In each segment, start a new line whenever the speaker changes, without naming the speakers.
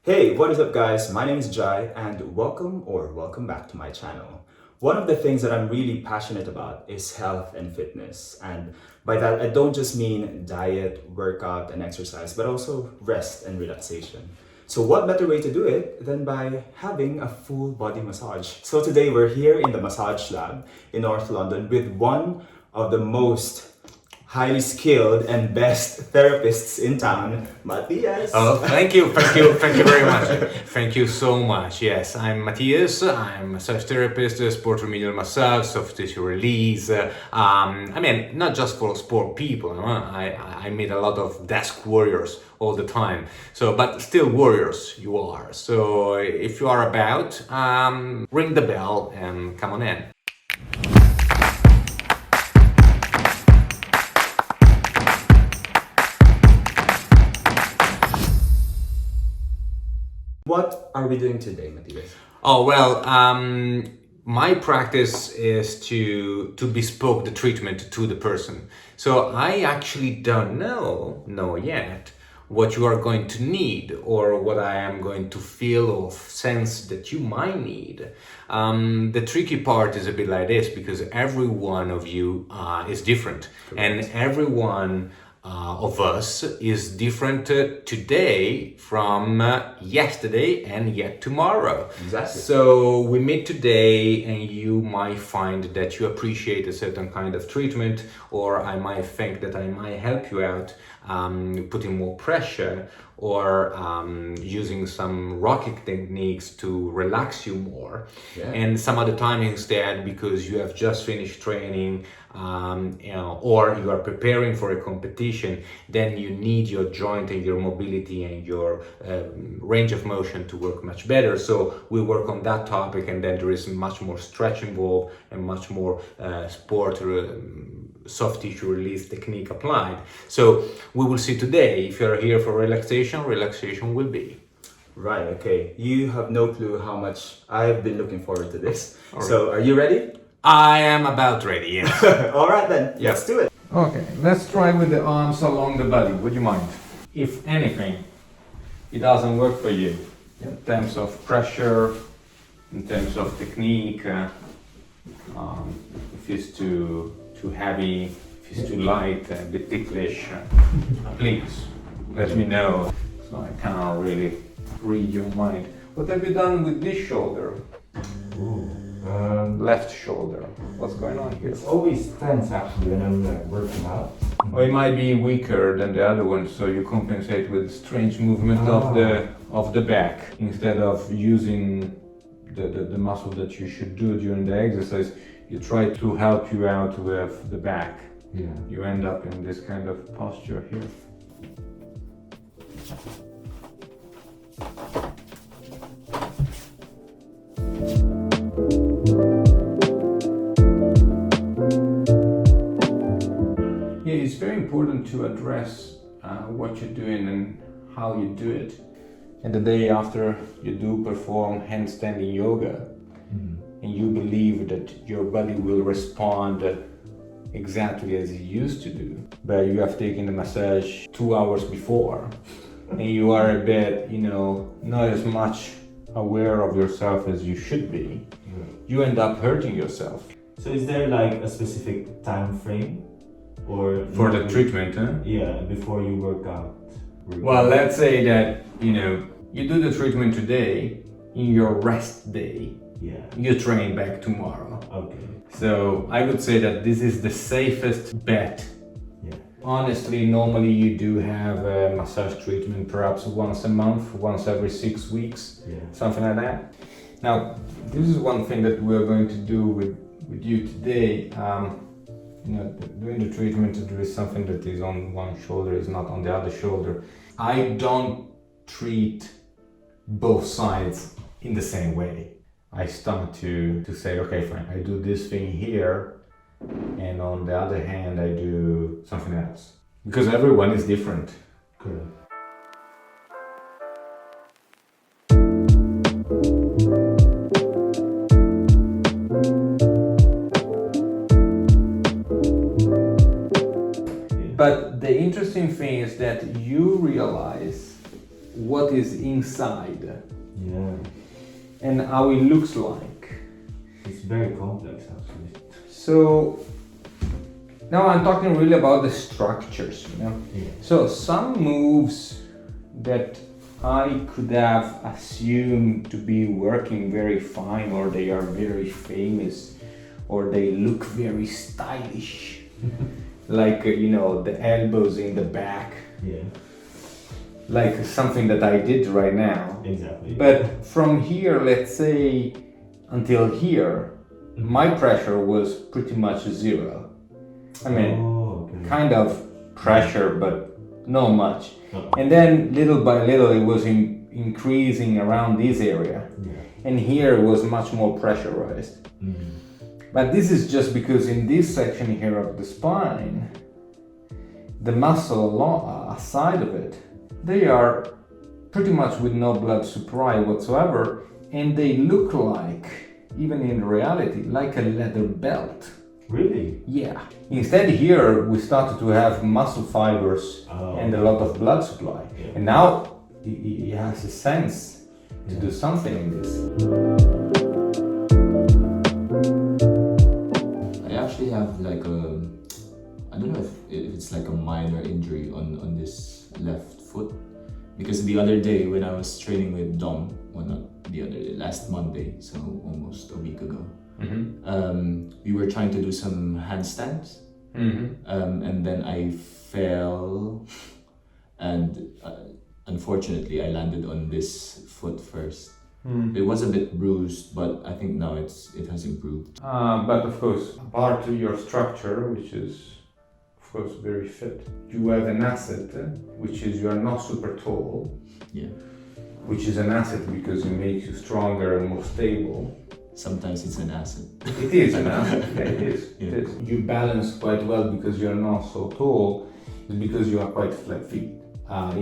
Hey, what is up guys? My name is Jai and welcome back to my channel. One of the things that I'm really passionate about is health and fitness. And by that, I don't just mean diet, workout, and exercise, but also rest and relaxation. So what better way to do it than by having a full body massage? So today we're here in the Massage Lab in North London with one of the most highly skilled and best therapists in town, Mathias.
Oh, thank you very much. Thank you so much. Yes, I'm Mathias. I'm a massage therapist, sport remedial massage, soft tissue release. Not just for sport people. I meet a lot of desk warriors all the time. But still warriors you are. So if you are about, ring the bell and come on in.
What are we doing today, Matthias?
My practice is to bespoke the treatment to the person. So I actually don't know yet what you are going to need or what I am going to feel or sense that you might need. The tricky part is a bit like this because every one of you is different.
Correct.
And everyone of us is different today from yesterday and yet tomorrow.
Exactly.
So we meet today and you might find that you appreciate a certain kind of treatment, or I might think that I might help you out putting more pressure or using some rocking techniques to relax you more.
Yeah.
And some other time instead, because you have just finished training or you are preparing for a competition, then you need your joint and your mobility and your range of motion to work much better. So we work on that topic, and then there is much more stretch involved and much more soft tissue release technique applied. So we will see today, if you're here for relaxation will be.
Right, okay. You have no clue how much I've been looking forward to this.
All right.
So are you ready?
I am about ready, yes.
All right then,
Yeah.
let's do it.
Okay, let's try with the arms along the body. Would you mind? If anything, it doesn't work for you in terms of pressure, in terms of technique, if it's too heavy, if it's too light, a bit ticklish, please let me know so I can't really read your mind. What have you done with this shoulder? Left shoulder. What's going on here?
It's always tense actually when I'm working out.
Or it might be weaker than the other one, so you compensate with strange movement of the back instead of using the muscle that you should do during the exercise. You try to help you out with the back.
Yeah.
You end up in this kind of posture here. Yeah, it's very important to address what you're doing and how you do it. And the day after you do perform handstanding yoga, and you believe that your body will respond exactly as it used to do, but you have taken the massage 2 hours before, and you are a bit, not as much aware of yourself as you should be, you end up hurting yourself.
So is there like a specific time frame or
For the treatment, huh?
Yeah, before you work out?
Well, let's say that, you do the treatment today, in your rest day,
Yeah.
you train back tomorrow.
Okay.
So I would say that this is the safest bet.
Yeah.
Honestly, normally you do have a massage treatment perhaps once a month, once every 6 weeks,
Yeah.
something like that. Now, this is one thing that we're going to do with you today. During the treatment, there is something that is on one shoulder, is not on the other shoulder. I don't treat both sides in the same way. I start to say, okay, fine, I do this thing here, and on the other hand, I do something else. Because everyone is different.
Correct.
But the interesting thing is that you realize what is inside
Yeah.
and how it looks like.
It's very complex actually.
So now I'm talking really about the structures, you know.
Yeah.
So some moves that I could have assumed to be working very fine, or they are very famous, or they look very stylish, like you know, the elbows in the back,
Yeah.
like something that I did right now.
Exactly.
But from here, let's say, until here, my pressure was pretty much zero. I mean,
okay.
kind of pressure, but not much.
Oh.
And then little by little it was increasing around this area.
Yeah.
And here it was much more pressurized.
Mm.
But this is just because in this section here of the spine, the muscle side of it, they are pretty much with no blood supply whatsoever, and they look like, even in reality, like a leather belt.
Really?
Yeah. Instead here we started to have muscle fibers and a lot of blood supply.
Yeah.
And now it has a sense to do something in this.
I actually have like I don't know if it's like a minor injury on this left foot, because the other day when I was training with Dom, well not the other day, last Monday, so almost a week ago, we were trying to do some handstands, and then I fell, and unfortunately I landed on this foot first. It was a bit bruised, but I think now it has improved.
But of course, apart to your structure, which is of course very fit, you have an asset, which is you are not super tall.
Yeah.
Which is an asset because it makes you stronger and more stable.
Sometimes it's an asset.
It is an asset. Yeah, it is.
Yeah.
It is. You balance quite well because you're not so tall. It's because you are quite flat feet.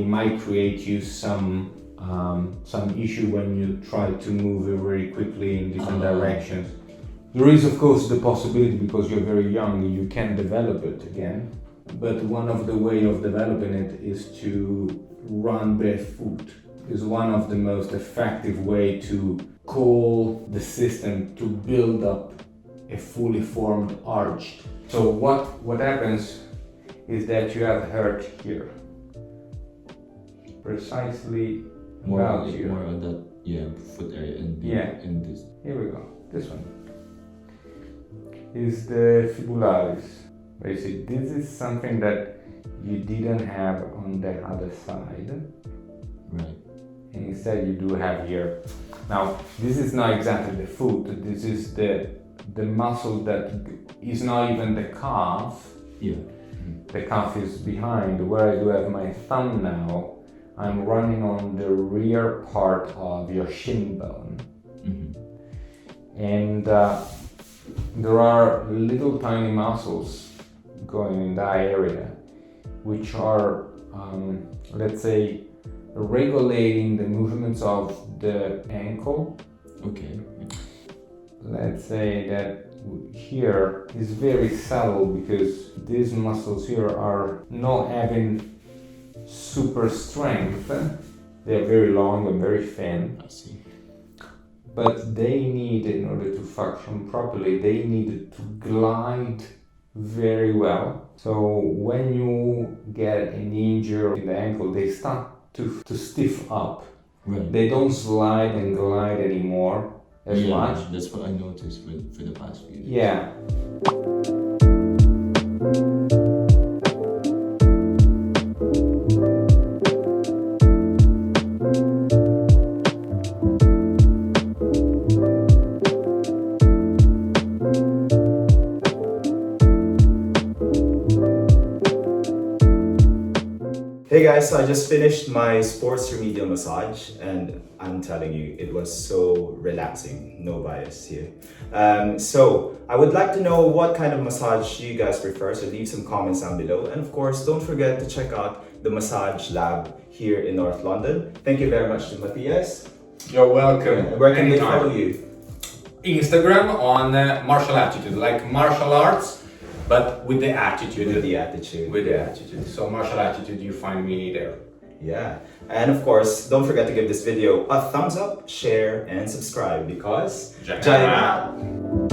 It might create you some issue when you try to move very quickly in different directions. There is of course the possibility, because you're very young, you can develop it again. But one of the way of developing it is to run barefoot. Is one of the most effective way to call the system to build up a fully formed arch. So what happens is that you have hurt here, precisely
More
about here.
more on that foot area and in this.
Here we go. This one is the fibularis. Basically, this is something that you didn't have on the other side.
Right.
And instead you do have here. Now, this is not exactly the foot, this is the muscle that is not even the calf.
Yeah.
The calf is behind. Where I do have my thumb now, I'm running on the rear part of your shin bone. And there are little tiny muscles going in that area, which are, let's say, regulating the movements of the ankle.
Okay.
Let's say that here is very subtle because these muscles here are not having super strength. They're very long and very thin.
I see.
But they need, in order to function properly, they need to glide very well. So when you get an injury in the ankle, they start to stiff up.
Right.
They don't slide and glide anymore as much.
That's what I noticed for the past few days.
Yeah.
Hey guys, so I just finished my sports remedial massage and I'm telling you, it was so relaxing, no bias here. So I would like to know what kind of massage you guys prefer, so leave some comments down below. And of course, don't forget to check out the Massage Lab here in North London. Thank you very much to Matthias.
You're welcome.
Where can they
Anytime.
follow you?
Instagram on Martial Attitude, like martial arts, but with the attitude.
With the attitude.
With the attitude. So Martial Attitude, you find me there.
Yeah. And of course, don't forget to give this video a thumbs up, share, and subscribe because
Jai
Jai out.